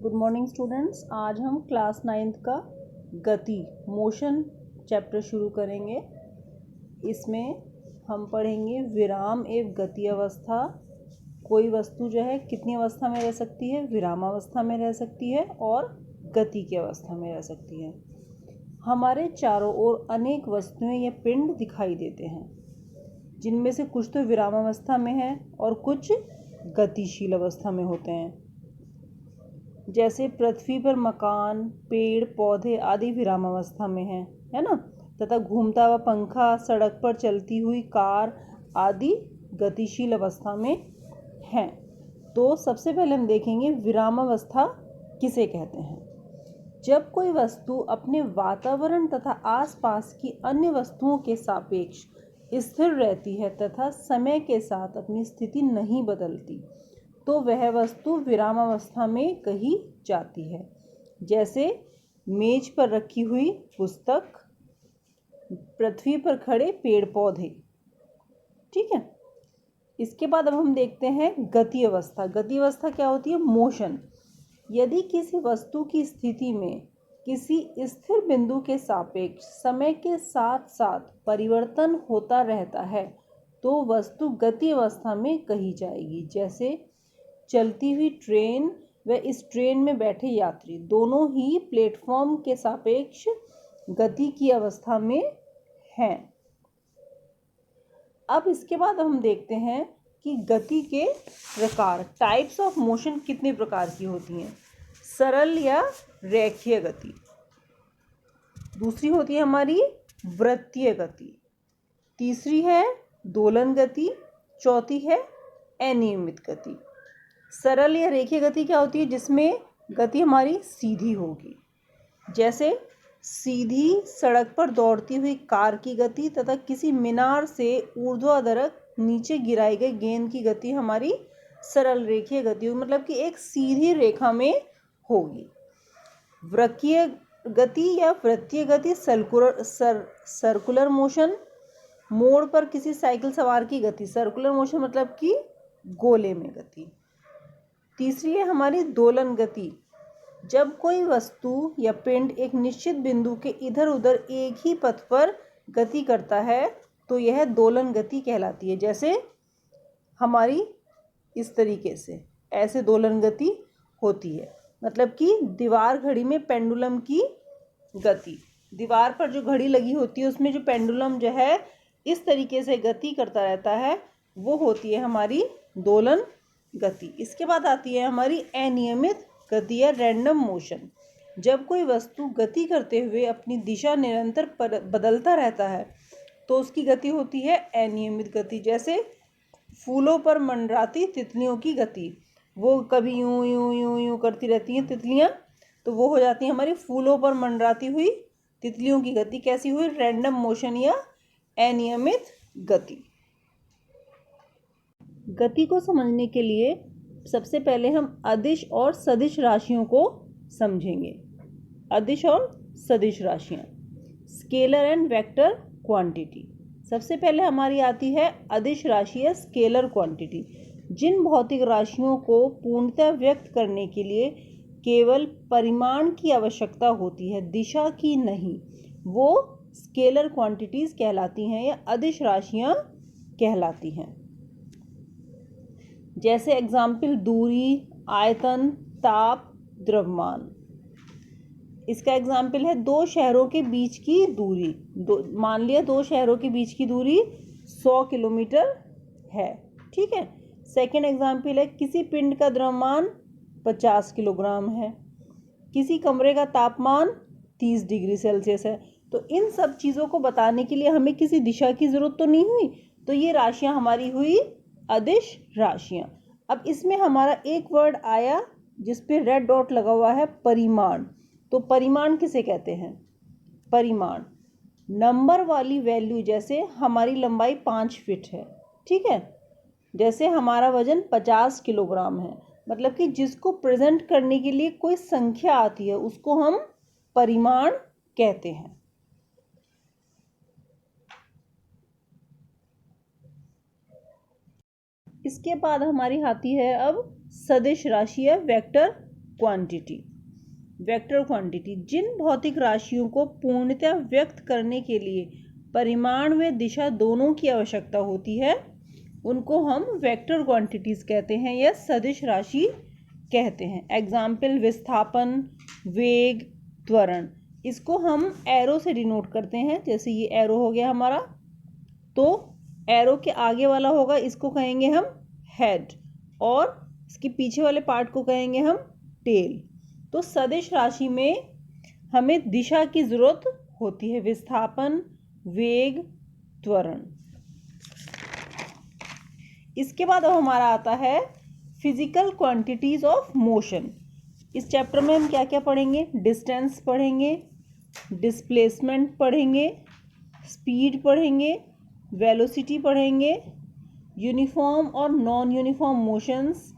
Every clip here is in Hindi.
Good morning students. आज हम क्लास 9th का गति मोशन चैप्टर शुरू करेंगे। इसमें हम पढ़ेंगे विराम एवं गति अवस्था। कोई वस्तु जो है कितनी अवस्था में रह सकती है? विराम अवस्था में रह सकती है और गति की अवस्था में रह सकती है। हमारे चारों ओर अनेक वस्तुएं या पिंड दिखाई देते हैं, जिनमें से कुछ तो विराम अवस्था में है और कुछ गतिशील अवस्था में होते हैं। जैसे पृथ्वी पर मकान, पेड़ पौधे आदि विराम अवस्था में है ना, तथा घूमता हुआ पंखा, सड़क पर चलती हुई कार आदि गतिशील अवस्था में हैं। तो सबसे पहले हम देखेंगे विराम अवस्था किसे कहते हैं। जब कोई वस्तु अपने वातावरण तथा आसपास की अन्य वस्तुओं के सापेक्ष स्थिर रहती है तथा समय के साथ अपनी स्थिति नहीं बदलती, तो वह वस्तु विराम अवस्था में कही जाती है। जैसे मेज पर रखी हुई पुस्तक, पृथ्वी पर खड़े पेड़ पौधे। ठीक है। इसके बाद अब हम देखते हैं गति अवस्था। गति अवस्था क्या होती है? मोशन। यदि किसी वस्तु की स्थिति में किसी स्थिर बिंदु के सापेक्ष समय के साथ साथ परिवर्तन होता रहता है, तो वस्तु गति अवस्था में कही जाएगी। जैसे चलती हुई ट्रेन व इस ट्रेन में बैठे यात्री दोनों ही प्लेटफॉर्म के सापेक्ष गति की अवस्था में हैं। अब इसके बाद हम देखते हैं कि गति के प्रकार, टाइप्स ऑफ मोशन कितने प्रकार की होती हैं। सरल या रेखीय गति, दूसरी होती है हमारी वृत्तीय गति, तीसरी है दोलन गति, चौथी है अनियमित गति। सरल या रेखीय गति क्या होती है? जिसमें गति हमारी सीधी होगी। जैसे सीधी सड़क पर दौड़ती हुई कार की गति तथा किसी मीनार से ऊर्ध्वाधर नीचे गिराई गई गेंद की गति हमारी सरल रेखीय गति होगी, मतलब कि एक सीधी रेखा में होगी। वृत्तीय गति या वृत्तीय गति सर्कुलर मोशन, मोड़ पर किसी साइकिल सवार की गति। सर्कुलर मोशन मतलब कि गोले में गति। तीसरी है हमारी दोलन गति। जब कोई वस्तु या पिंड एक निश्चित बिंदु के इधर उधर एक ही पथ पर गति करता है, तो यह दोलन गति कहलाती है। जैसे हमारी इस तरीके से ऐसे दोलन गति होती है, मतलब कि दीवार घड़ी में पेंडुलम की गति। दीवार पर जो घड़ी लगी होती है उसमें जो पेंडुलम जो है इस तरीके से गति करता रहता है, वो होती है हमारी दोलन गति। इसके बाद आती है हमारी अनियमित गति या रैंडम मोशन। जब कोई वस्तु गति करते हुए अपनी दिशा निरंतर बदलता रहता है, तो उसकी गति होती है अनियमित गति। जैसे फूलों पर मंडराती तितलियों की गति, वो कभी यूं यूं यूं यूं करती रहती हैं तितलियां, तो वो हो जाती है हमारी फूलों पर मंडराती हुई तितलियों की गति। कैसी हुई? रैंडम मोशन या अनियमित गति। गति को समझने के लिए सबसे पहले हम अदिश और सदिश राशियों को समझेंगे। अदिश और सदिश राशियां, स्केलर एंड वेक्टर क्वांटिटी। सबसे पहले हमारी आती है अदिश राशि या स्केलर क्वांटिटी। जिन भौतिक राशियों को पूर्णतः व्यक्त करने के लिए केवल परिमाण की आवश्यकता होती है, दिशा की नहीं, वो स्केलर क्वांटिटीज कहलाती हैं या अदिश राशियां कहलाती हैं। जैसे एग्जाम्पल दूरी, आयतन, ताप, द्रव्यमान। इसका एग्जाम्पल है दो शहरों के बीच की दूरी। मान लिया दो शहरों के बीच की दूरी 100 किलोमीटर है। ठीक है। सेकेंड एग्जाम्पल है किसी पिंड का द्रव्यमान 50 किलोग्राम है, किसी कमरे का तापमान 30 डिग्री सेल्सियस है। तो इन सब चीज़ों को बताने के लिए हमें किसी दिशा की जरूरत तो नहीं हुई, तो ये राशियां हमारी हुई अदिश राशियां। अब इसमें हमारा एक वर्ड आया जिस पे रेड डॉट लगा हुआ है, परिमाण। तो परिमाण किसे कहते हैं? परिमाण नंबर वाली वैल्यू, जैसे हमारी लंबाई 5 फीट है, ठीक है, जैसे हमारा वजन 50 किलोग्राम है, मतलब कि जिसको प्रेजेंट करने के लिए कोई संख्या आती है उसको हम परिमाण कहते हैं। इसके बाद हमारी आती है अब सदिश राशि या वेक्टर क्वांटिटी। वेक्टर क्वांटिटी जिन भौतिक राशियों को पूर्णतः व्यक्त करने के लिए परिमाण व दिशा दोनों की आवश्यकता होती है उनको हम वेक्टर क्वांटिटीज कहते हैं या सदिश राशि कहते हैं। एग्जाम्पल विस्थापन, वेग, त्वरण। इसको हम एरो से डिनोट करते हैं। जैसे ये एरो हो गया हमारा, तो एरो के आगे वाला होगा इसको कहेंगे हम हेड और इसके पीछे वाले पार्ट को कहेंगे हम टेल। तो सदिश राशि में हमें दिशा की जरूरत होती है, विस्थापन, वेग, त्वरण। इसके बाद अब हमारा आता है फिजिकल क्वांटिटीज ऑफ मोशन। इस चैप्टर में हम क्या क्या पढ़ेंगे? डिस्टेंस पढ़ेंगे, डिस्प्लेसमेंट पढ़ेंगे, स्पीड पढ़ेंगे, वेलोसिटी पढ़ेंगे, यूनिफॉर्म और non uniform motions,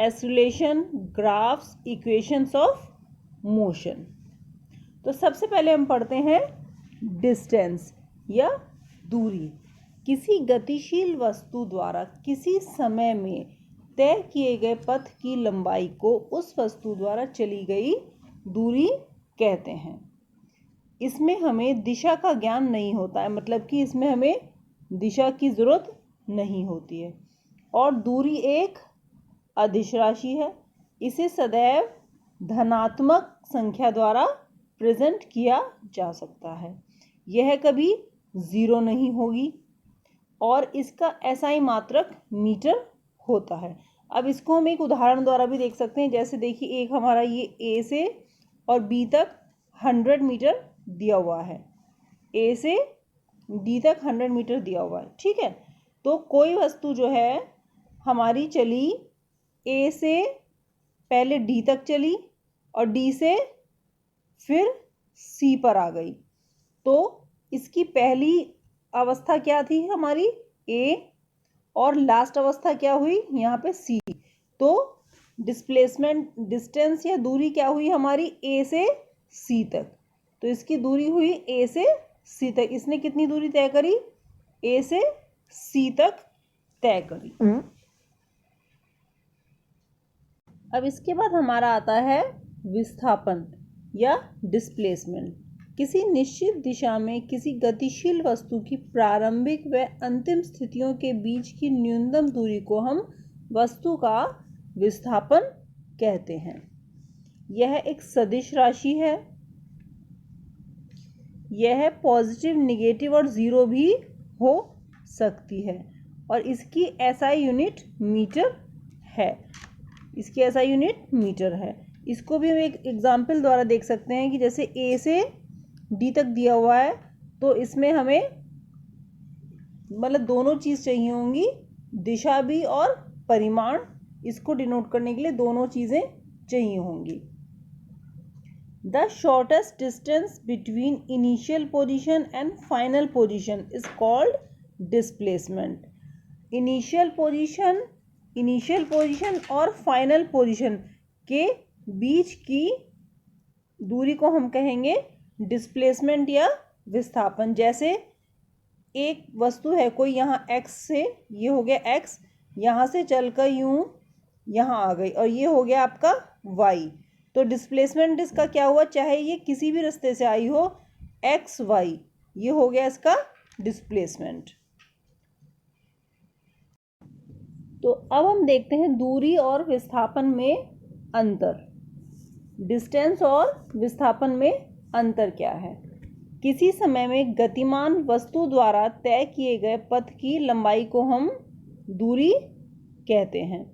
acceleration, graphs, equations of motion. तो सबसे पहले हम पढ़ते हैं डिस्टेंस या दूरी। किसी गतिशील वस्तु द्वारा किसी समय में तय किए गए पथ की लंबाई को उस वस्तु द्वारा चली गई दूरी कहते हैं। इसमें हमें दिशा का ज्ञान नहीं होता है, मतलब कि इसमें हमें दिशा की जरूरत नहीं होती है। और दूरी एक अदिश राशि है। इसे सदैव धनात्मक संख्या द्वारा प्रेजेंट किया जा सकता है। यह कभी जीरो नहीं होगी और इसका SI मात्रक मीटर होता है। अब इसको हम एक उदाहरण द्वारा भी देख सकते हैं। जैसे देखिए, एक हमारा ये A से और B तक 100 मीटर दिया हुआ है। A से D तक 100 मीटर दिया हुआ है, ठीक है। तो कोई वस्तु जो है हमारी चली A से पहले D तक चली और D से फिर C पर आ गई, तो इसकी पहली अवस्था क्या थी हमारी? A और लास्ट अवस्था क्या हुई यहाँ पे? C। तो डिस्प्लेसमेंट, डिस्टेंस या दूरी क्या हुई हमारी? A से C तक। तो इसकी दूरी हुई A से C तक। इसने कितनी दूरी तय करी? A से C तक तय करी। अब इसके बाद हमारा आता है विस्थापन या डिस्प्लेसमेंट। किसी निश्चित दिशा में किसी गतिशील वस्तु की प्रारंभिक व अंतिम स्थितियों के बीच की न्यूनतम दूरी को हम वस्तु का विस्थापन कहते हैं। यह एक सदिश राशि है। यह पॉजिटिव, नेगेटिव और जीरो भी हो सकती है और इसकी SI यूनिट मीटर है। इसकी SI यूनिट मीटर है। इसको भी हम एक एग्जाम्पल द्वारा देख सकते हैं कि जैसे A से D तक दिया हुआ है, तो इसमें हमें मतलब दोनों चीज़ चाहिए होंगी, दिशा भी और परिमाण। इसको डिनोट करने के लिए दोनों चीज़ें चाहिए होंगी। The shortest distance between initial position and final position is called displacement. Initial position और फाइनल पोजीशन के बीच की दूरी को हम कहेंगे डिस्प्लेसमेंट या विस्थापन। जैसे एक वस्तु है कोई, यहाँ x से, ये हो गया x, यहाँ से चलकर यूं यहाँ आ गई और ये हो गया आपका y। तो डिस्प्लेसमेंट इसका क्या हुआ? चाहे ये किसी भी रास्ते से आई हो, x y, ये हो गया इसका डिस्प्लेसमेंट। तो अब हम देखते हैं दूरी और विस्थापन में अंतर। डिस्टेंस और विस्थापन में अंतर क्या है? किसी समय में गतिमान वस्तु द्वारा तय किए गए पथ की लंबाई को हम दूरी कहते हैं।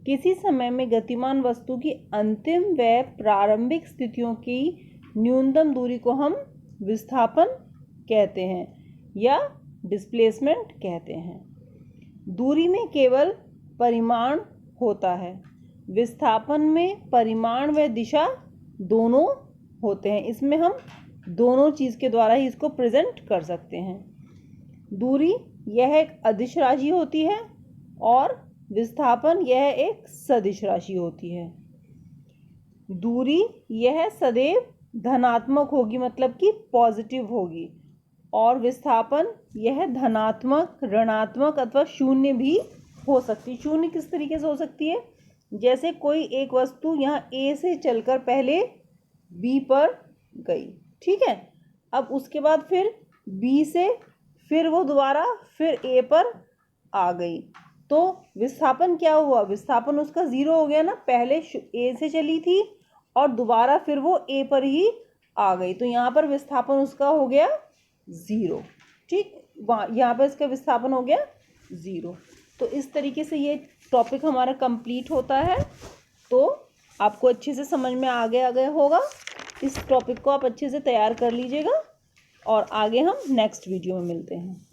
किसी समय में गतिमान वस्तु की अंतिम व प्रारंभिक स्थितियों की न्यूनतम दूरी को हम विस्थापन कहते हैं या डिस्प्लेसमेंट कहते हैं। दूरी में केवल परिमाण होता है। विस्थापन में परिमाण व दिशा दोनों होते हैं। इसमें हम दोनों चीज़ के द्वारा ही इसको प्रेजेंट कर सकते हैं। दूरी यह एक अदिश राशि होती है और विस्थापन यह एक सदिश राशि होती है। दूरी यह सदैव धनात्मक होगी, मतलब कि पॉजिटिव होगी, और विस्थापन यह धनात्मक, ऋणात्मक अथवा शून्य भी हो सकती है। शून्य किस तरीके से हो सकती है? जैसे कोई एक वस्तु यहाँ ए से चलकर पहले बी पर गई, ठीक है, अब उसके बाद फिर बी से फिर वो दोबारा फिर ए पर आ गई, तो विस्थापन क्या हुआ, विस्थापन उसका 0 हो गया ना, पहले ए से चली थी और दोबारा फिर वो ए पर ही आ गई, तो यहाँ पर विस्थापन उसका हो गया 0, ठीक, यहाँ पर इसका विस्थापन हो गया 0। तो इस तरीके से ये टॉपिक हमारा कंप्लीट होता है। तो आपको अच्छे से समझ में आ गया होगा। इस टॉपिक को आप अच्छे से तैयार कर लीजिएगा और आगे हम नेक्स्ट वीडियो में मिलते हैं।